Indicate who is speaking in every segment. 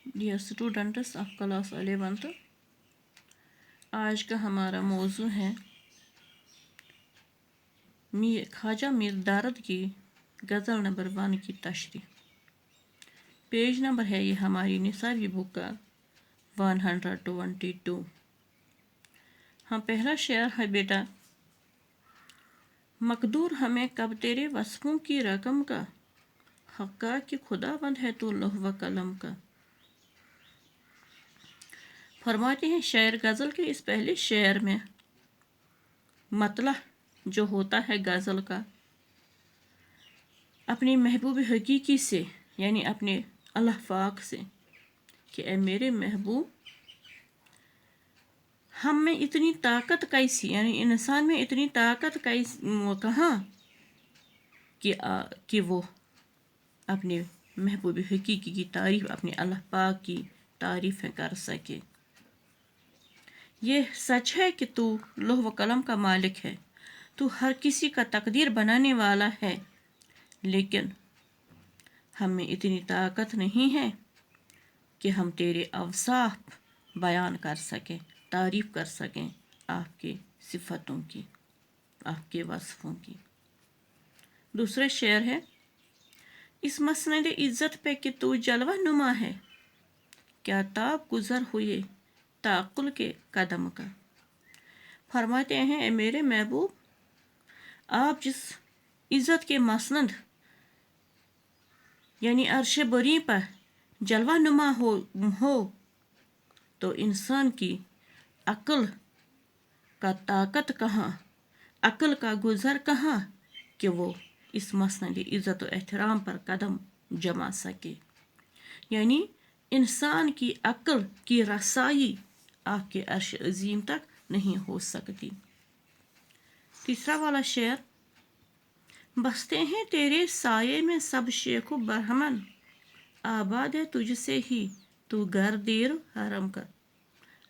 Speaker 1: Dear students of class 11th، آج کا ہمارا موضوع ہے خواجہ میر دارد کی غزل نمبر 1 کی تشریح۔ پیج نمبر ہے یہ ہماری نصابی بک کا 122۔ ہاں، پہلا شعر ہے بیٹا: مقدور ہمیں کب تیرے وصفوں کی رقم کا، حقا کہ خدا بند ہے تو لوح و قلم کا۔ فرماتے ہیں شاعر غزل کے اس پہلے شعر میں مطلع جو ہوتا ہے غزل کا، اپنی محبوب حقیقی سے یعنی اپنے اللہ پاک سے کہ اے میرے محبوب، ہم میں اتنی طاقت کیسی، یعنی انسان میں اتنی طاقت کہاں کہ وہ اپنے محبوب حقیقی کی تعریف، اپنے اللہ پاک کی تعریفیں کر سکے۔ یہ سچ ہے کہ تو لوح و قلم کا مالک ہے، تو ہر کسی کا تقدیر بنانے والا ہے، لیکن ہم میں اتنی طاقت نہیں ہے کہ ہم تیرے اوصاف بیان کر سکیں، تعریف کر سکیں آپ کے صفتوں کی، آپ کے وصفوں کی۔ دوسرا شعر ہے: اس مسند عزت پہ کہ تو جلوہ نما ہے، کیا تاب گزر ہوئے تعقل کے قدم کا۔ فرماتے ہیں اے میرے محبوب، آپ جس عزت کے مسند یعنی عرش بری پر جلوہ نما ہو تو انسان کی عقل کا طاقت کہاں، عقل کا گزر کہاں کہ وہ اس مسند عزت و احترام پر قدم جما سکے۔ یعنی انسان کی عقل کی رسائی آپ کے عرش عظیم تک نہیں ہو سکتی۔ تیسرا والا شعر: بستے ہیں تیرے سائے میں سب شیخ و برہمن، آباد ہے تجھ سے ہی تو گھر دیر و حرم کا۔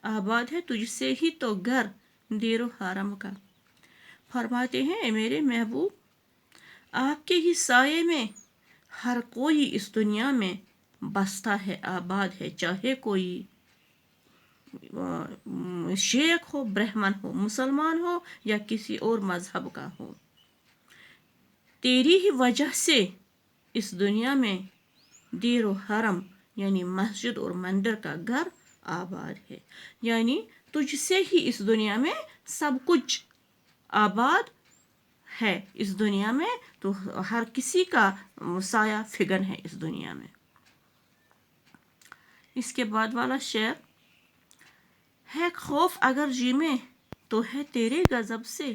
Speaker 1: آباد ہے تجھ سے ہی تو گھر دیر و حرم کا۔ فرماتے ہیں اے میرے محبوب، آپ کے ہی سائے میں ہر کوئی اس دنیا میں بستا ہے، آباد ہے، چاہے کوئی شیخ ہو، برہمن ہو، مسلمان ہو یا کسی اور مذہب کا ہو۔ تیری ہی وجہ سے اس دنیا میں دیر و حرم یعنی مسجد اور مندر کا گھر آباد ہے، یعنی تجھ سے ہی اس دنیا میں سب کچھ آباد ہے۔ اس دنیا میں تو ہر کسی کا سایہ فگن ہے اس دنیا میں۔ اس کے بعد والا شعر: ہے خوف اگر جی میں تو ہے تیرے غضب سے،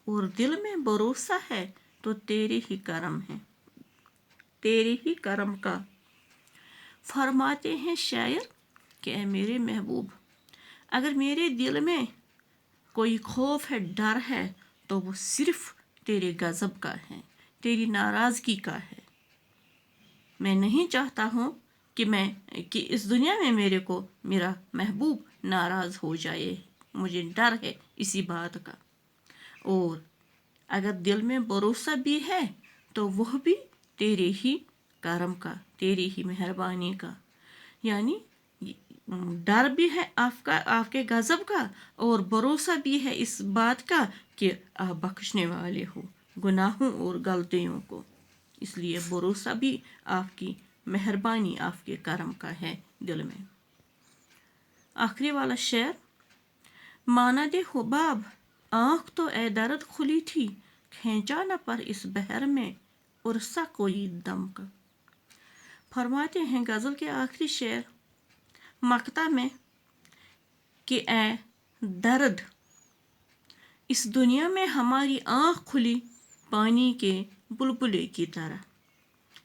Speaker 1: اور دل میں بھروسہ ہے تو تیرے ہی کرم ہے، تیرے ہی کرم کا۔ فرماتے ہیں شاعر کہ اے میرے محبوب، اگر میرے دل میں کوئی خوف ہے، ڈر ہے، تو وہ صرف تیرے غضب کا ہے، تیری ناراضگی کا ہے۔ میں نہیں چاہتا ہوں کہ اس دنیا میں میرا محبوب ناراض ہو جائے، مجھے ڈر ہے اسی بات کا۔ اور اگر دل میں بھروسہ بھی ہے تو وہ بھی تیرے ہی کرم کا، تیری ہی مہربانی کا۔ یعنی ڈر بھی ہے آپ کے غضب کا، اور بھروسہ بھی ہے اس بات کا کہ آپ بخشنے والے ہو گناہوں اور غلطیوں کو، اس لیے بھروسہ بھی آپ کی مہربانی، آپ کے کرم کا ہے دل میں۔ آخری والا شعر: ماند حباب آنکھ تو اے درد کھلی تھی، کھینچا نہ پر اس بحر میں عرصہ کوئی دم کا۔ فرماتے ہیں غزل کے آخری شعر مقطع میں کہ اے درد، اس دنیا میں ہماری آنکھ کھلی پانی کے بلبلے کی طرح،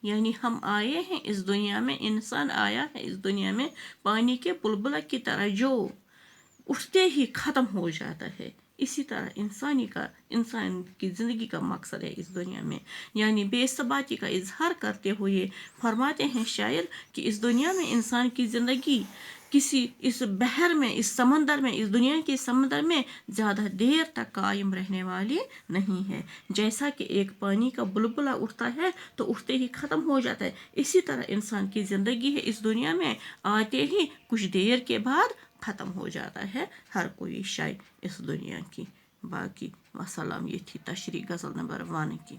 Speaker 1: یعنی ہم آئے ہیں اس دنیا میں، انسان آیا ہے اس دنیا میں پانی کے بلبلے کی طرح جو اٹھتے ہی ختم ہو جاتا ہے۔ اسی طرح انسان کی زندگی کا مقصد ہے اس دنیا میں، یعنی بے ثباتی کا اظہار کرتے ہوئے فرماتے ہیں شاعر کہ اس دنیا میں انسان کی زندگی کسی اس بحر میں، اس سمندر میں، اس دنیا کے سمندر میں زیادہ دیر تک قائم رہنے والی نہیں ہے۔ جیسا کہ ایک پانی کا بلبلہ اٹھتا ہے تو اٹھتے ہی ختم ہو جاتا ہے، اسی طرح انسان کی زندگی ہے اس دنیا میں، آتے ہی کچھ دیر کے بعد ختم ہو جاتا ہے ہر کوئی شے اس دنیا کی۔ باقی وسلام، یہ تھی تشریح غزل نمبر 1 کی۔